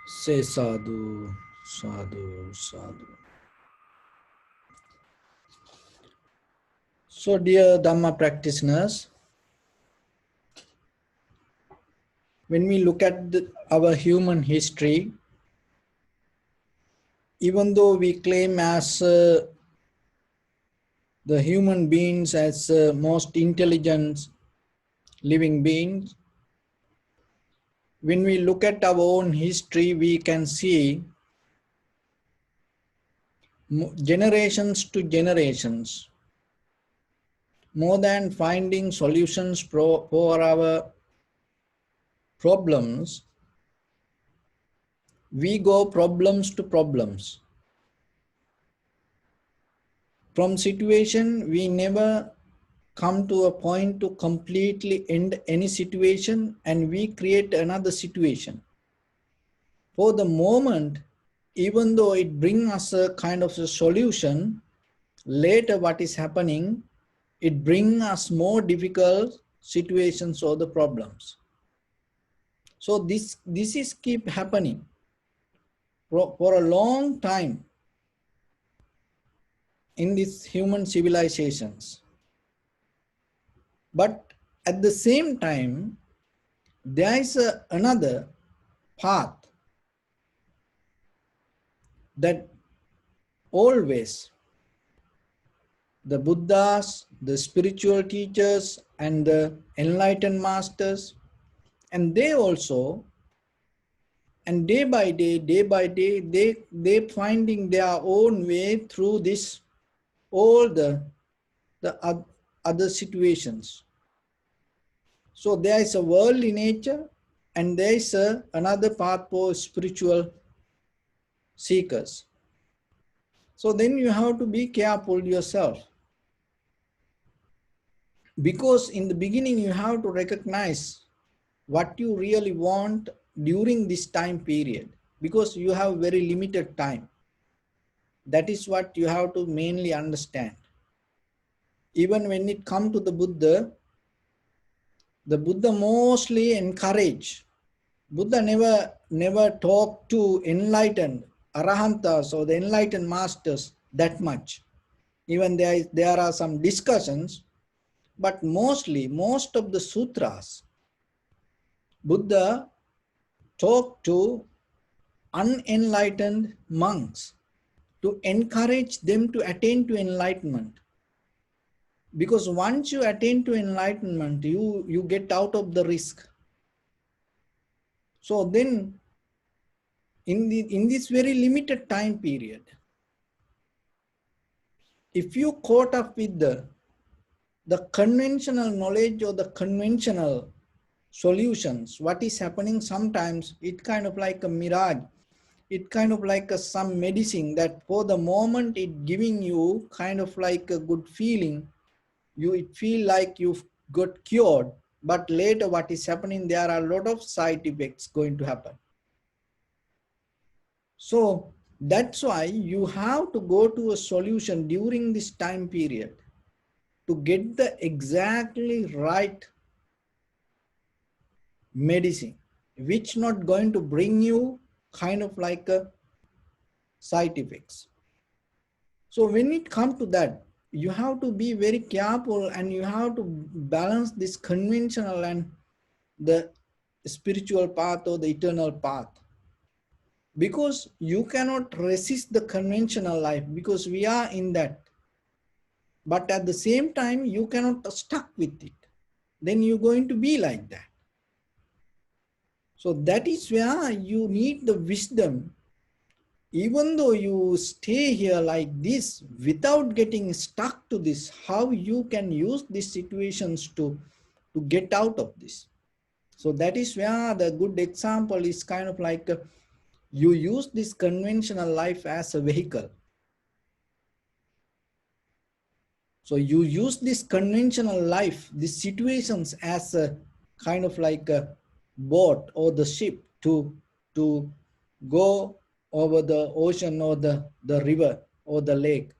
Say sadhu, sadhu, sadhu. So, dear Dharma practitioners, when we look at our human history, even though we claim as the human beings as most intelligent living beings, when we look at our own history, we can see generations to generations, more than finding solutions for our problems, we go problems to problems. From situation, we never come to a point to completely end any situation and we create another situation. For the moment, even though it brings us a kind of a solution, later what is happening, it brings us more difficult situations or the problems. So this is keep happening for a long time in these human civilizations. But at the same time, there is another path that always the Buddhas, the spiritual teachers, and the enlightened masters, and they also, and day by day, they finding their own way through this, all the other situations. So there is a worldly nature and there is another path for spiritual seekers. So then you have to be careful yourself. Because in the beginning you have to recognize what you really want during this time period. Because you have very limited time. That is what you have to mainly understand. Even when it comes to the Buddha mostly encouraged. Buddha never talked to enlightened arahantas or the enlightened masters that much. Even there are some discussions, but most of the sutras, Buddha talked to unenlightened monks to encourage them to attain to enlightenment. Because once you attain to enlightenment, you get out of the risk. So then, in this very limited time period, if you caught up with the conventional knowledge or the conventional solutions, what is happening sometimes, it kind of like a mirage. It kind of like some medicine that for the moment it giving you kind of like a good feeling. It feel like you've got cured, but later what is happening, there are a lot of side effects going to happen. So that's why you have to go to a solution during this time period to get the exactly right medicine, which not going to bring you kind of like a side effects. So when it comes to that, you have to be very careful and you have to balance this conventional and the spiritual path or the eternal path. Because you cannot resist the conventional life because we are in that. But at the same time, you cannot stuck with it. Then you're going to be like that. So that is where you need the wisdom. Even though you stay here like this, without getting stuck to this, how you can use these situations to get out of this. So that is where the good example is kind of like you use this conventional life as a vehicle. So you use this conventional life, these situations as a kind of like a boat or the ship to go over the ocean or the river or the lake.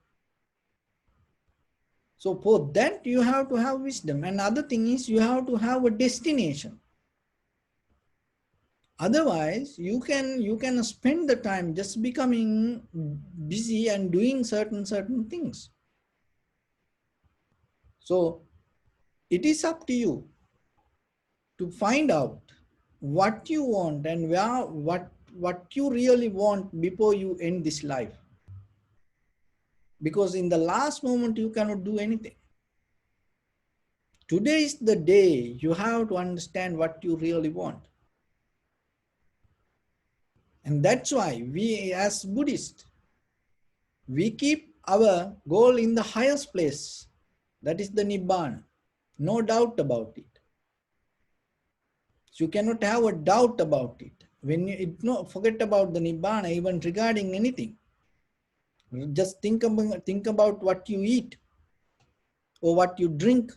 So for that you have to have wisdom. And other thing is you have to have a destination. Otherwise, you can spend the time just becoming busy and doing certain things. So it is up to you to find out what you want and what you really want before you end this life. Because in the last moment you cannot do anything. Today is the day you have to understand what you really want. And that's why we as Buddhists, we keep our goal in the highest place. That is the Nibbana. No doubt about it. So you cannot have a doubt about it. When you no, forget about the Nibbana, even regarding anything. Just think about what you eat or what you drink.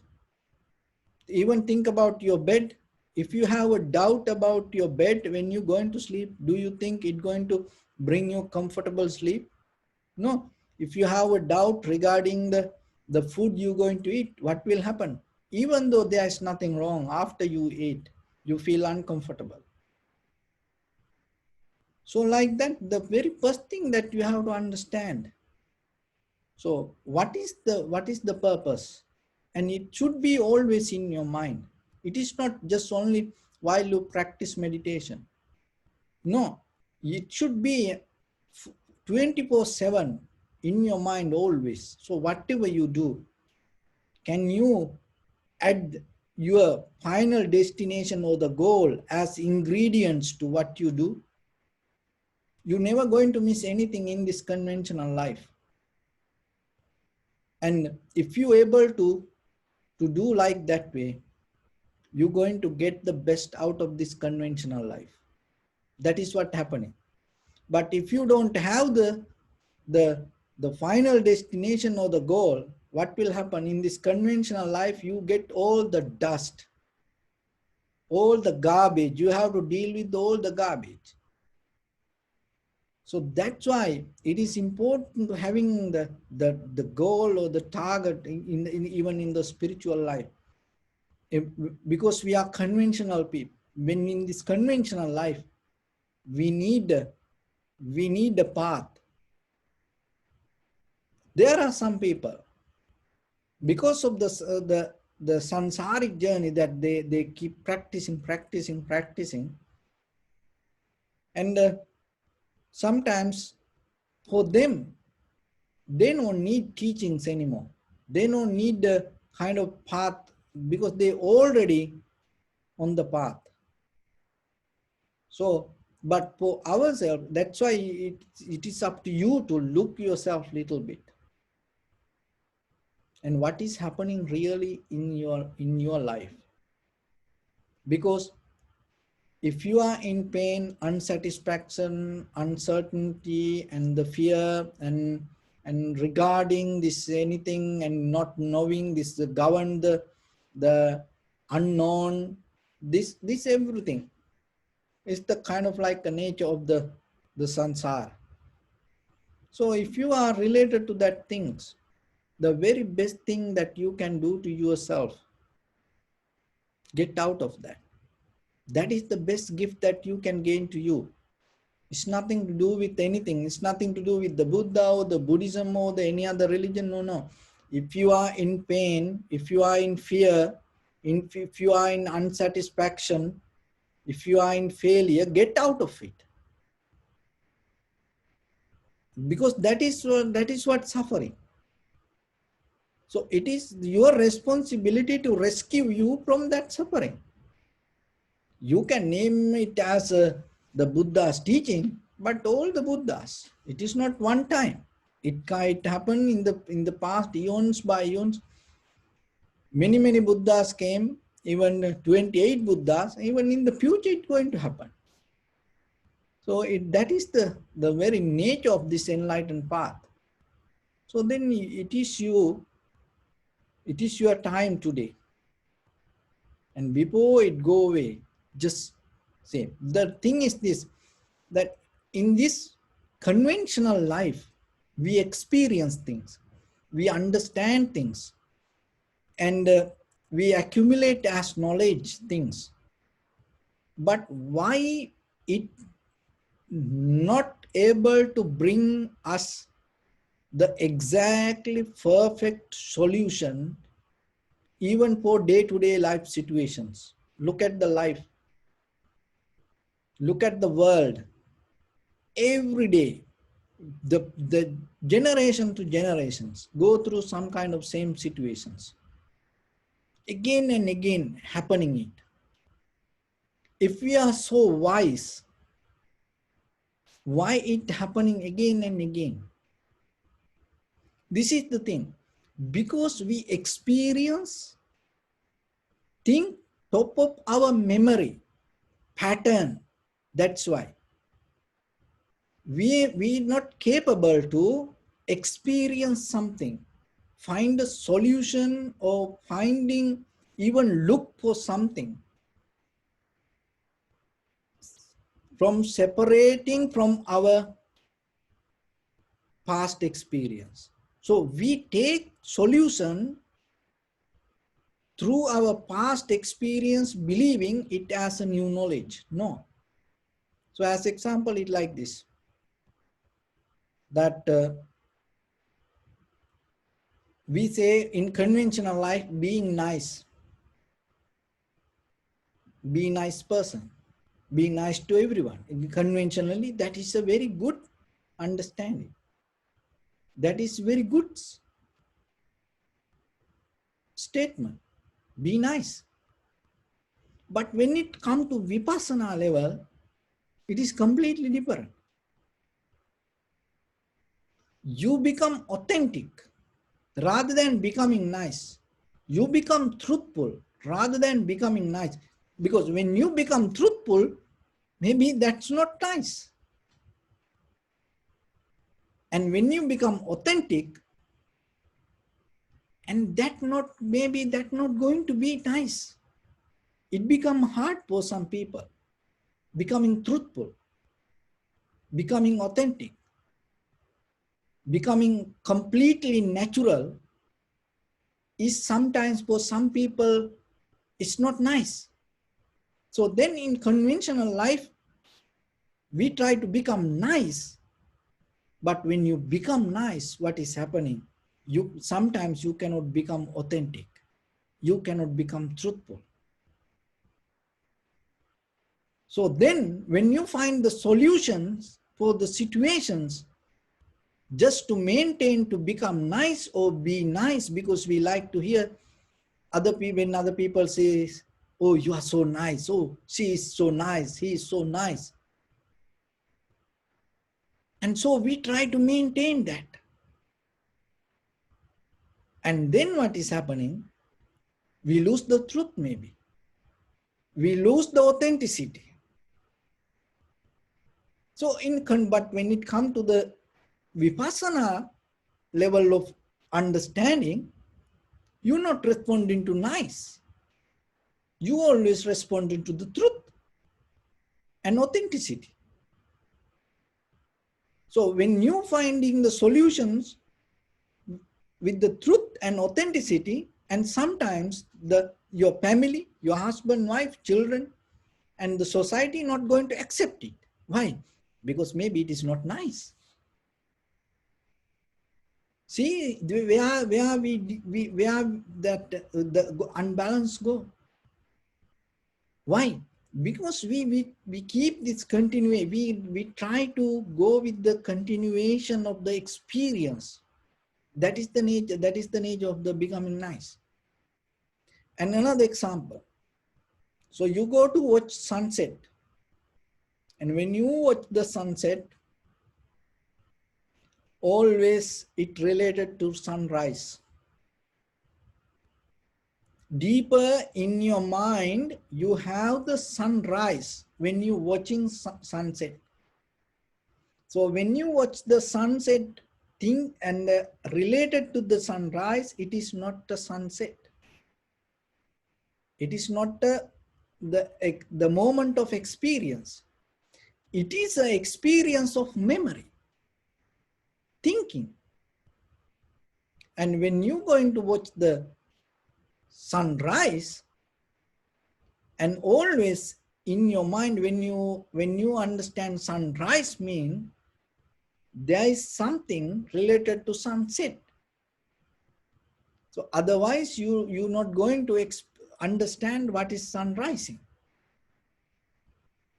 Even think about your bed. If you have a doubt about your bed when you're going to sleep, do you think it's going to bring you comfortable sleep? No. If you have a doubt regarding the food you're going to eat, what will happen? Even though there is nothing wrong, after you eat, you feel uncomfortable. So like that, the very first thing that you have to understand. So what is the purpose? And it should be always in your mind. It is not just only while you practice meditation. No, it should be 24/7 in your mind always. So whatever you do, can you add your final destination or the goal as ingredients to what you do? You're never going to miss anything in this conventional life. And if you're able to do like that way, you're going to get the best out of this conventional life. That is what happening. But if you don't have the final destination or the goal, what will happen in this conventional life? You get all the dust, all the garbage. You have to deal with all the garbage. So that's why it is important to having the goal or the target even in the spiritual life. Because we are conventional people. When in this conventional life, we need a path. There are some people, because of the sansaric journey that they keep practicing, and sometimes for them, they don't need teachings anymore. They don't need the kind of path because they already on the path. So, but for ourselves, that's why it is up to you to look yourself little bit. And what is happening really in your life. Because if you are in pain, unsatisfaction, uncertainty, and the fear, and regarding this anything and not knowing this, govern the unknown, this everything is the kind of like the nature of the sansara. So if you are related to that things, the very best thing that you can do to yourself, get out of that. That is the best gift that you can gain to you. It's nothing to do with anything. It's nothing to do with the Buddha or the Buddhism or the any other religion. No. If you are in pain, if you are in fear, if you are in unsatisfaction, if you are in failure, get out of it. Because that is what suffering. So it is your responsibility to rescue you from that suffering. You can name it as the Buddha's teaching, but all the Buddhas, it is not one time. It happened in the past eons by eons. Many Buddhas came, even 28 Buddhas, even in the future it's going to happen. So that is the very nature of this enlightened path. So then it is your time today. And before it go away, just say, the thing is this, that in this conventional life, we experience things, we understand things, and we accumulate as knowledge things. But why it not able to bring us the exactly perfect solution even for day-to-day life situations. Look at the life, look at the world. Every day, the generation to generations go through some kind of same situations. Again and again happening it. If we are so wise, why it happening again and again? This is the thing. Because we experience thing top of our memory pattern. That's why we not capable to experience something, find a solution, or finding, even look for something from separating from our past experience. So we take solution through our past experience, believing it as a new knowledge. No. So as example, it like this, that we say in conventional life, being nice, be nice person, be nice to everyone. Conventionally, that is a very good understanding. That is very good statement. Be nice. But when it comes to vipassana level, it is completely different. You become authentic rather than becoming nice. You become truthful rather than becoming nice. Because when you become truthful, maybe that's not nice. And when you become authentic, and that not, maybe that not going to be nice. It become hard for some people. Becoming truthful, becoming authentic, becoming completely natural is sometimes for some people, it's not nice. So then in conventional life, we try to become nice. But when you become nice, what is happening? Sometimes you cannot become authentic. You cannot become truthful. So then when you find the solutions for the situations, just to maintain to become nice or be nice, because we like to hear other people, when other people say, oh, you are so nice, oh, she is so nice, he is so nice. And so we try to maintain that. And then what is happening? We lose the truth maybe. We lose the authenticity. So but when it comes to the vipassana level of understanding, you're not responding to nice. You always responding to the truth and authenticity. So when you finding the solutions with the truth and authenticity, and sometimes your family, your husband, wife, children, and the society not going to accept it. Why? Because maybe it is not nice. See where the unbalance go. Why? Because we keep this continuation. We try to go with the continuation of the experience. That is the nature. That is the nature of the becoming nice. And another example. So you go to watch sunset, and when you watch the sunset, always it related to sunrise. Deeper in your mind, you have the sunrise when you watching sunset. So when you watch the sunset thing and related to the sunrise, it is not the sunset. It is not the moment of experience. It is an experience of memory, thinking. And when you're going to watch the sunrise, and always in your mind, when you understand sunrise mean there is something related to sunset. So otherwise you're not going to understand what is sun rising.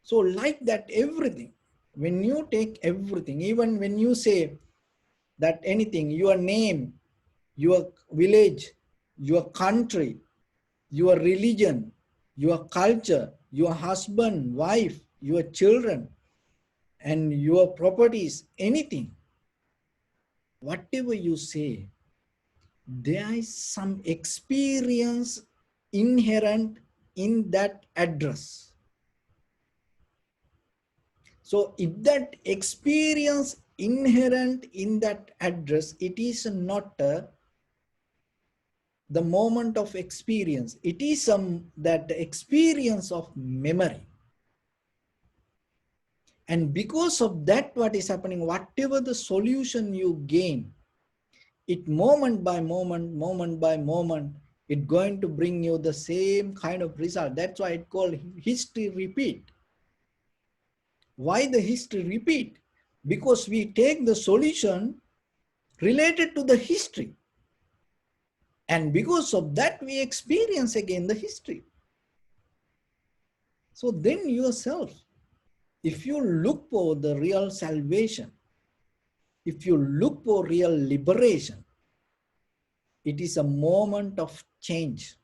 So like that, everything, when you take everything, even when you say that anything, your name, your village, your country, your religion, your culture, your husband, wife, your children, and your properties, anything, whatever you say, there is some experience inherent in that address. So if that experience inherent in that address, it is not the moment of experience, it is that experience of memory. And because of that, what is happening, whatever the solution you gain, it moment by moment, it going to bring you the same kind of result. That's why it called history repeat. Why the history repeat? Because we take the solution related to the history. And because of that, we experience again the history. So then yourself, if you look for the real salvation, if you look for real liberation, it is a moment of change.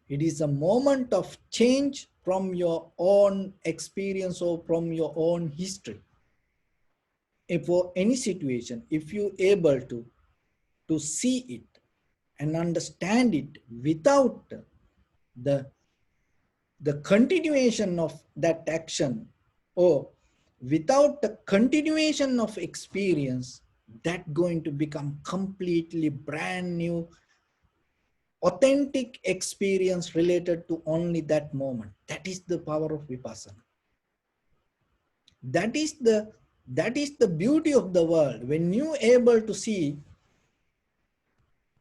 It is a moment of change from your own experience or from your own history. If for any situation, if you able to see it and understand it without the continuation of that action, or without the continuation of experience, that going to become completely brand new, authentic experience related to only that moment. That is the power of vipassana. That is the beauty of the world. When you able to see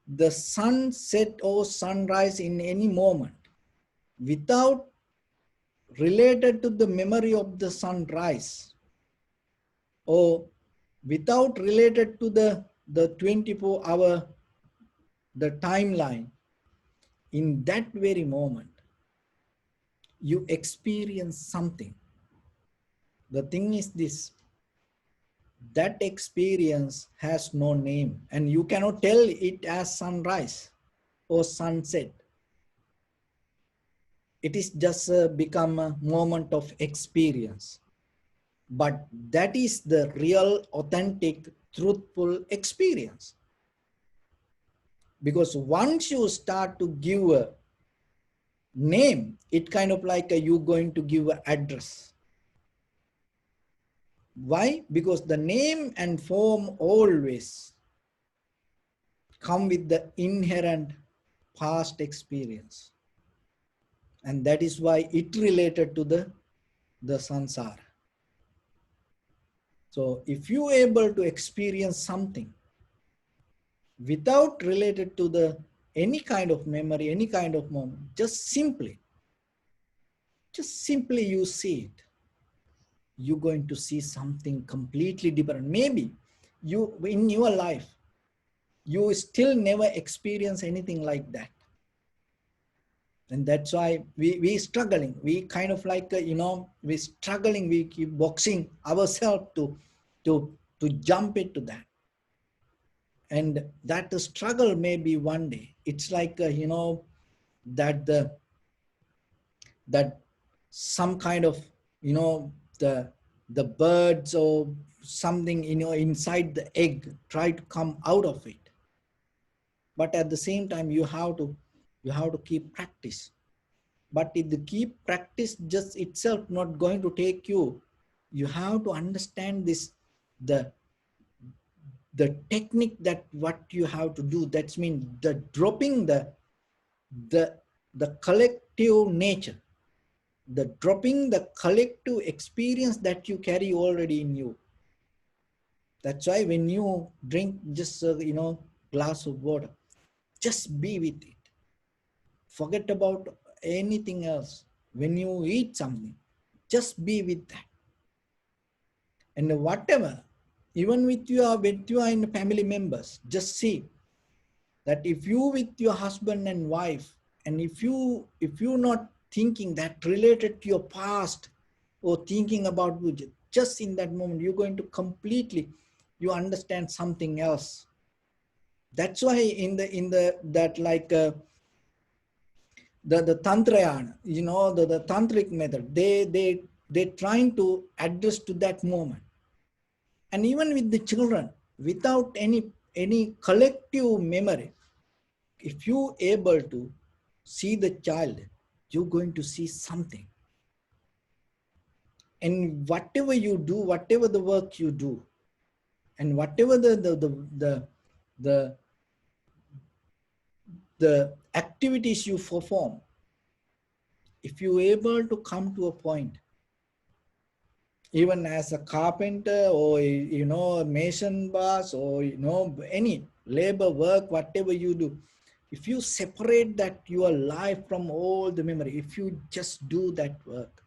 the sunset or sunrise in any moment without related to the memory of the sunrise, or without related to the 24-hour the timeline, in that very moment you experience something. The thing is this, that experience has no name, and you cannot tell it as sunrise or sunset. It is just become a moment of experience. But that is the real, authentic, truthful experience. Because once you start to give a name, it kind of like you going to give an address. Why? Because the name and form always come with the inherent past experience. And that is why it related to the samsara. So if you are able to experience something without related to the any kind of memory, any kind of moment, just simply you see it, you're going to see something completely different. Maybe you, in your life, you still never experience anything like that. And that's why we struggling. We kind of like, we struggling, we keep boxing ourselves to jump into that. And that the struggle may be one day. It's like, that that some kind of, the birds or something, inside the egg try to come out of it. But at the same time, you have to keep practice. But if the keep practice just itself not going to take you, you have to understand this, the technique, that what you have to do. That's mean the dropping the collective nature, the dropping the collective experience that you carry already in you. That's why when you drink just glass of water, just be with it. Forget about anything else. when you eat something, just be with that. And whatever, even with your in family members, just see that if you with your husband and wife, and if you're not thinking that related to your past or thinking about just in that moment, you're going to completely, you understand something else. That's why in the that like the tantrayana, the tantric method, they trying to address to that moment. And even with the children, without any collective memory, if you able to see the child, you're going to see something. And whatever you do, whatever the work you do, and whatever the the activities you perform, if you able to come to a point, even as a carpenter or a mason boss, or any labor work, whatever you do, if you separate that your life from all the memory, if you just do that work,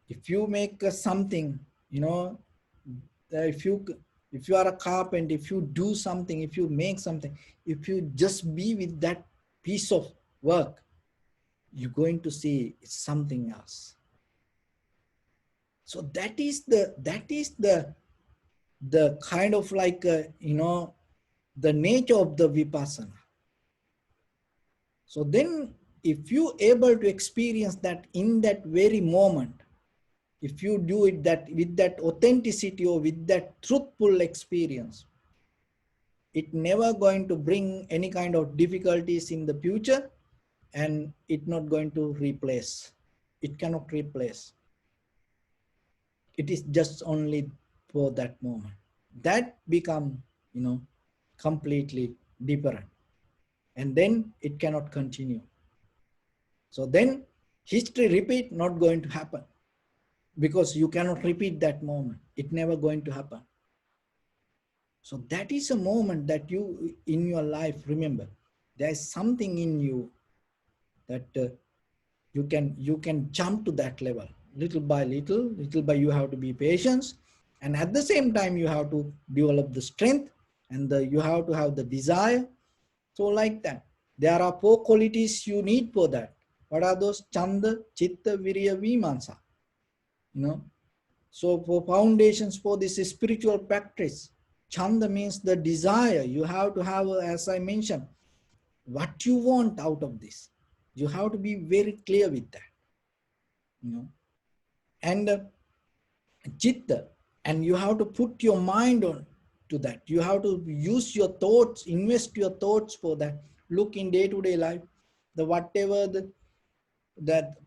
if you make something, if you are a carpenter, if you do something, if you make something, if you just be with that piece of work, you're going to see it's something else. So that is the kind of like the nature of the vipassana. So then if you able to experience that in that very moment, if you do it that with that authenticity or with that truthful experience, it never going to bring any kind of difficulties in the future, and it not going to replace. It cannot replace. It is just only for that moment. That become, completely different. And then it cannot continue. So then history repeat not going to happen, because you cannot repeat that moment. It never going to happen. So that is a moment that you in your life, remember, there is something in you that you can jump to that level little by little by you have to be patient, and at the same time you have to develop the strength, and you have to have the desire. So like that, there are 4 qualities you need for that. What are those? Chanda, Chitta, Virya, Vimansa. So for foundations for this spiritual practice, Chanda means the desire. You have to have, as I mentioned, what you want out of this. You have to be very clear with that. And Chitta, and you have to put your mind on to that. You have to use your thoughts, invest your thoughts for that. Look in day-to-day life, the whatever that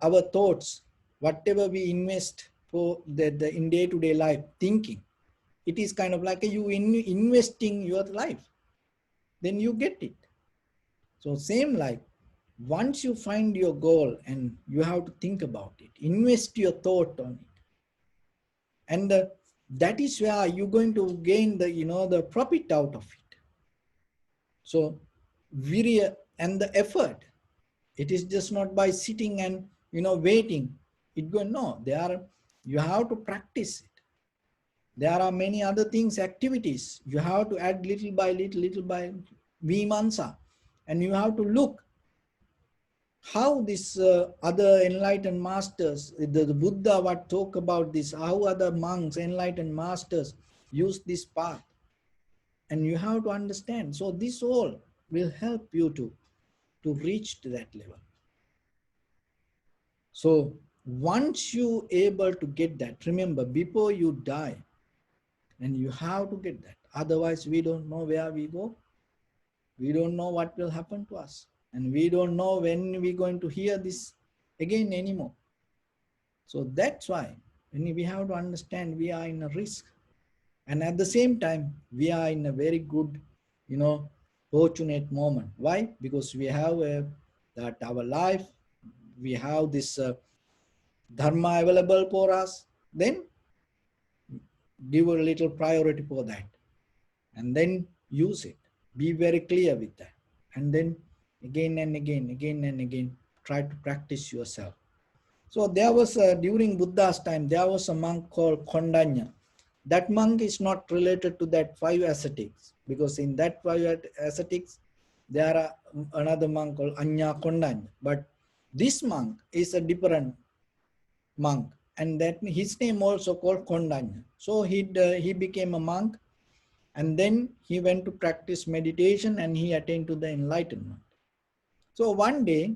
our thoughts, whatever we invest for the in day-to-day life thinking, it is kind of like you investing your life, then you get it. So same like, once you find your goal, and you have to think about it, invest your thought on it, and that is where you're going to gain the profit out of it. So virya and the effort, it is just not by sitting and waiting. It go no, you have to practice it. There are many other things, activities. You have to add little by vimansa, and you have to look how this other enlightened masters, the Buddha what talk about this, how other monks, enlightened masters use this path. And you have to understand. So this all will help you to reach to that level. So once you able to get that, remember, before you die, and you have to get that. Otherwise, we don't know where we go. We don't know what will happen to us. And we don't know when we're going to hear this again anymore. So that's why we have to understand we are in a risk. And at the same time, we are in a very good, fortunate moment. Why? Because we have that our life, we have this Dharma available for us. Then give a little priority for that. And then use it. Be very clear with that. And then again and again try to practice yourself. So there was during Buddha's time, there was a monk called Kondanya. That monk is not related to that five ascetics, because in that five ascetics there are another monk called Anya Kondanya. But this monk is a different monk, and that his name also called Kondanya. So he became a monk, and then he went to practice meditation and he attained to the enlightenment. So one day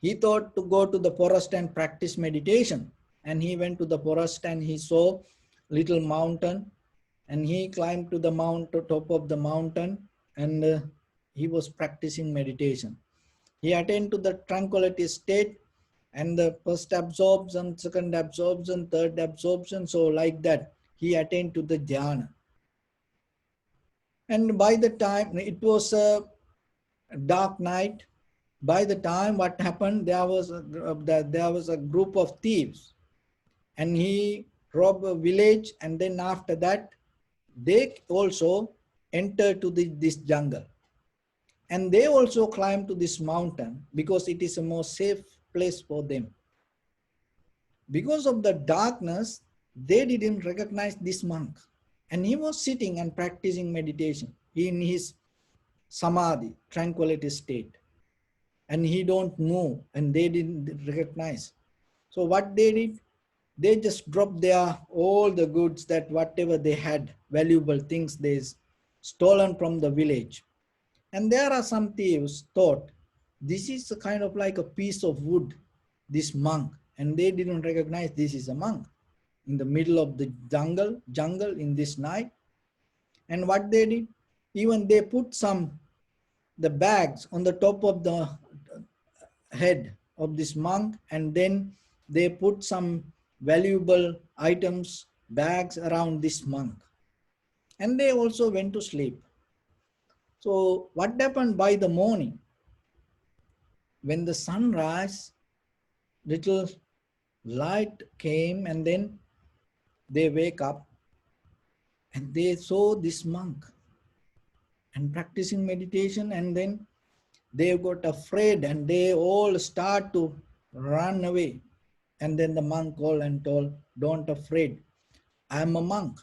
he thought to go to the forest and practice meditation, and he went to the forest and he saw little mountain, and he climbed to the top of the mountain, and he was practicing meditation. He attained to the tranquility state, and the first absorption, second absorption, third absorption, so like that he attained to the dhyana. And by the time it was a dark night, by the time what happened, there was a group of thieves, and he robbed a village, and then after that they also entered to this jungle, and they also climbed to this mountain because it is a more safe place for them. Because of the darkness, they didn't recognize this monk, and he was sitting and practicing meditation in his samadhi, tranquility state, and he don't know, and they didn't recognize. So what they did, they just dropped their all the goods, that whatever they had, valuable things they stolen from the village. And there are some thieves thought this is a kind of like a piece of wood, this monk, and they didn't recognize this is a monk in the middle of the jungle in this night. And what they did, even they put the bags on the top of the head of this monk, and then they put some valuable items, bags around this monk, and they also went to sleep. So what happened by the morning, when the sunrise, little light came, and then they wake up and they saw this monk and practicing meditation, and then they got afraid and they all start to run away. And then the monk called and told, don't afraid, I am a monk,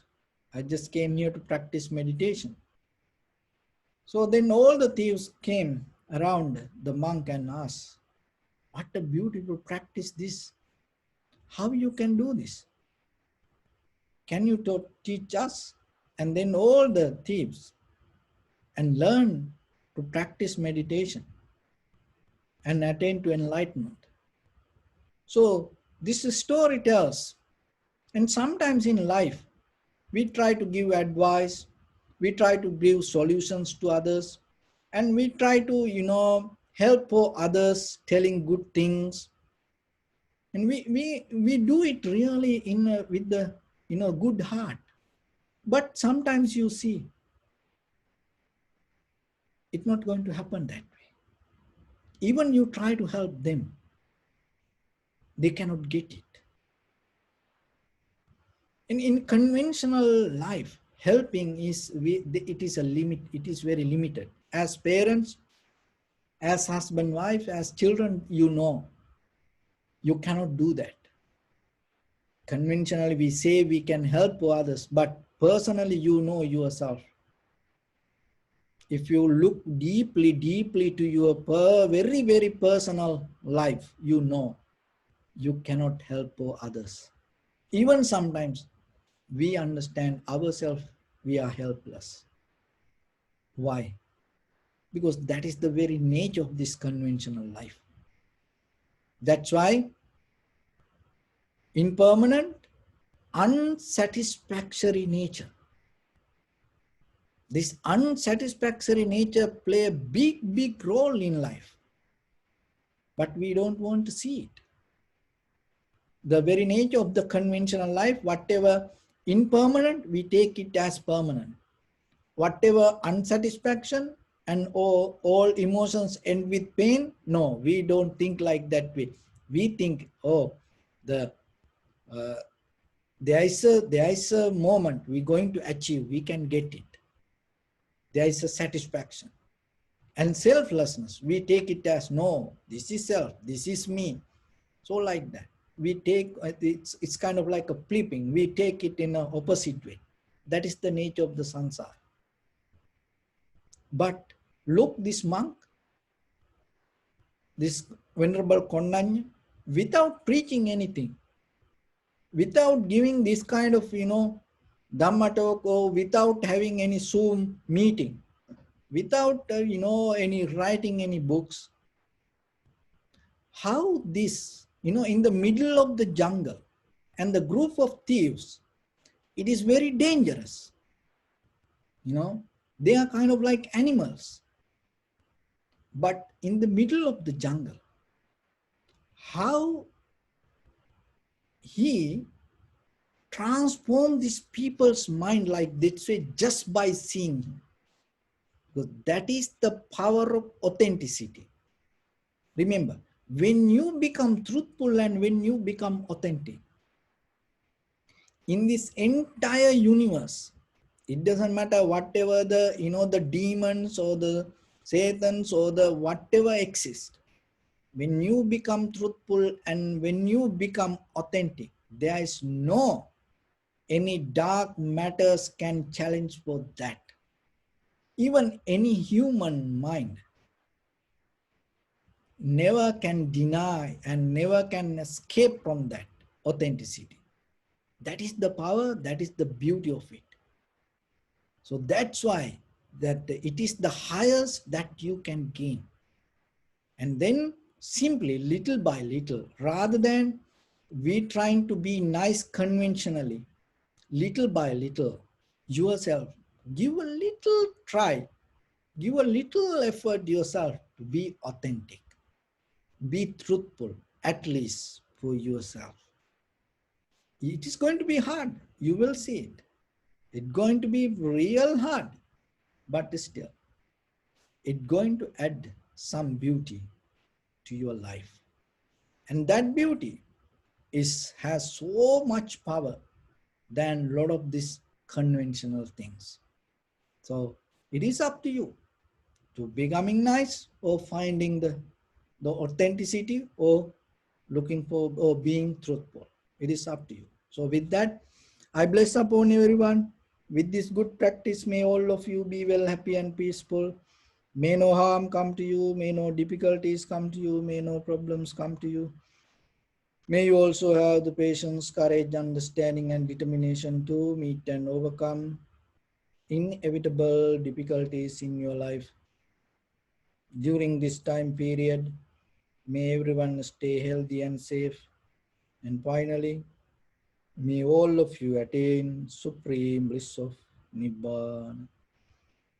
I just came here to practice meditation. So then all the thieves came around the monk and asked, what a beautiful practice this, how you can do this, can you teach us? And then all the thieves and learn to practice meditation and attain to enlightenment. So this story tells, and sometimes in life, we try to give advice, we try to give solutions to others, and we try to, help for others, telling good things. And we do it really with the, good heart. But sometimes you see, it's not going to happen that way. Even you try to help them, they cannot get it. In conventional life, helping it is a limit, it is very limited. As parents, as husband, wife, as children, you cannot do that. Conventionally, we say we can help others, but personally, you know yourself. If you look deeply to your very, very personal life, you cannot help others. Even sometimes we understand ourselves, we are helpless. Why? Because that is the very nature of this conventional life. That's why impermanent, unsatisfactory nature. This unsatisfactory nature play a big role in life. But we don't want to see it. The very nature of the conventional life, whatever impermanent, we take it as permanent. Whatever unsatisfaction and all emotions end with pain, no, we don't think like that way. We think, there is a moment we're going to achieve, we can get it. There is a satisfaction. And selflessness, we take it as no, this is self, this is me. So like that, we take it's kind of like a flipping. We take it in an opposite way. That is the nature of the samsara. But look, this monk, this Venerable Kondanya, without preaching anything, without giving this kind of, Dhamma talk, or without having any Zoom meeting, without, any writing any books, how this, in the middle of the jungle and the group of thieves, it is very dangerous. They are kind of like animals. But in the middle of the jungle, how he transformed these people's mind like this way just by seeing him. Because that is the power of authenticity. Remember, when you become truthful and when you become authentic, in this entire universe, it doesn't matter whatever the, the demons or the satans or the whatever exists. When you become truthful and when you become authentic, there is no any dark matters can challenge for that. Even any human mind never can deny and never can escape from that authenticity. That is the power, that is the beauty of it. So that's why that it is the highest that you can gain. And then simply little by little, rather than we trying to be nice conventionally, little by little, yourself, give a little try, give a little effort yourself to be authentic, be truthful, at least for yourself. It is going to be hard. You will see it. It's going to be real hard, but still, it's going to add some beauty to your life. And that beauty has so much power than a lot of these conventional things. So it is up to you to becoming nice or finding the authenticity or looking for or being truthful. It is up to you. So with that, I bless upon everyone. With this good practice, may all of you be well, happy and peaceful. May no harm come to you. May no difficulties come to you. May no problems come to you. May you also have the patience, courage, understanding, and determination to meet and overcome inevitable difficulties in your life. During this time period, may everyone stay healthy and safe. And finally, may all of you attain supreme bliss of Nibbana.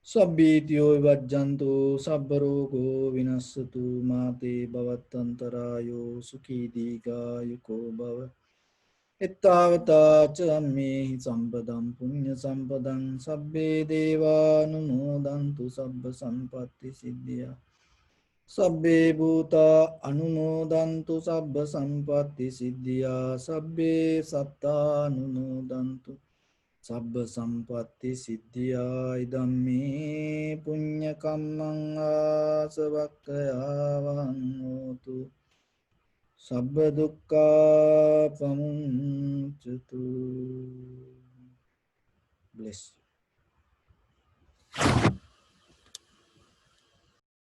Sabbityo vajjantu sabbarogo vinasatu mate bhavatantarayo sukhi dīgāyuko bhava. Ittavata cammehi sampadam punya sampadam sabbe deva anumodantu sabba sampatti siddhya. Sabbe bhuta anumodantu sabba sampatti siddhya. Sabbe satta anumodantu sabba sampatti siddhya. Idammi punya kammang asavakkaya vahannotu. Sabba dukkha pamuncatu. Bless you.